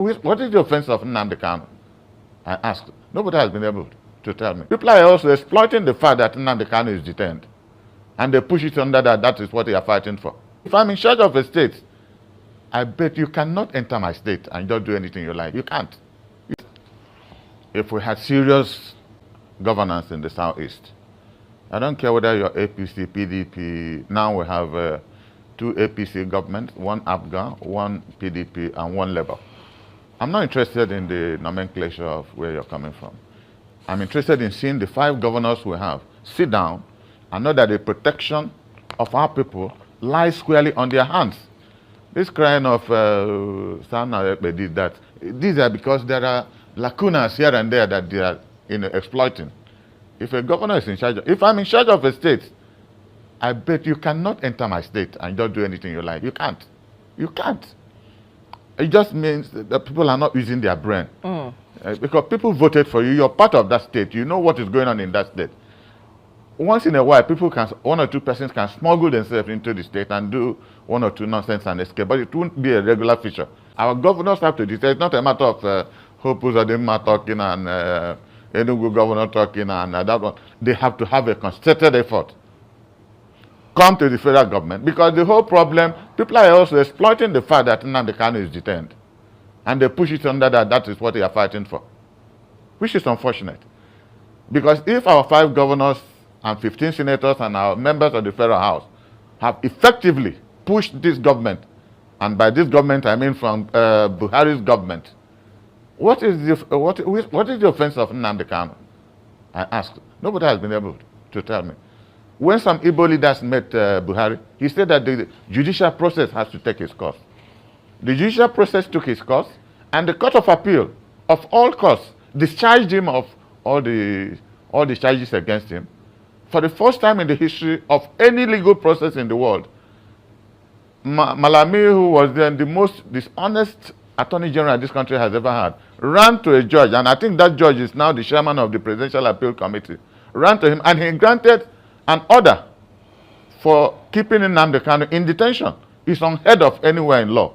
What is the offense of Nnamdi Kanu? I asked. Nobody has been able to tell me. People are also exploiting the fact that Nnamdi Kanu is detained. And they push it under that is what they are fighting for. If I'm in charge of a state, I bet you cannot enter my state and just do anything you like. You can't. If we had serious governance in the Southeast, I don't care whether you're APC, PDP. Now we have two APC governments, one Afghan, one PDP, and one Labour. I'm not interested in the nomenclature of where you're coming from. I'm interested in seeing the 5 governors we have sit down and know that the protection of our people lies squarely on their hands. This crying of Sana did that, these are because there are lacunas here and there that they are exploiting. If a governor is in charge, if I'm in charge of a state, I bet you cannot enter my state and just do anything you like. You can't. You can't. It just means that people are not using their brain. Because people voted for you, you're part of that state, you know what is going on in that state. Once in a while, one or two persons can smuggle themselves into the state and do one or two nonsense and escape, but it won't be a regular feature. Our governors have to decide. It's not a matter of Hope Uzodinma talking and Enugu governor talking and that one. They have to have a concerted effort. Come to the federal government, because the whole problem, people are also exploiting the fact that Nnamdi Kanu is detained. And they push it under that is what they are fighting for. Which is unfortunate. Because if our 5 governors and 15 senators and our members of the federal house have effectively pushed this government, and by this government I mean from Buhari's government, what is the offense of Nnamdi Kanu? I asked. Nobody has been able to tell me. When some Igbo leaders met Buhari, he said that the judicial process has to take its course. The judicial process took its course, and the Court of Appeal of all courts discharged him of all the charges against him. For the first time in the history of any legal process in the world, Malami, who was then the most dishonest attorney general this country has ever had, ran to a judge, and I think that judge is now the chairman of the Presidential Appeal Committee, ran to him, and he granted an order for keeping Nnamdi Kanu in detention. It's unheard of anywhere in law.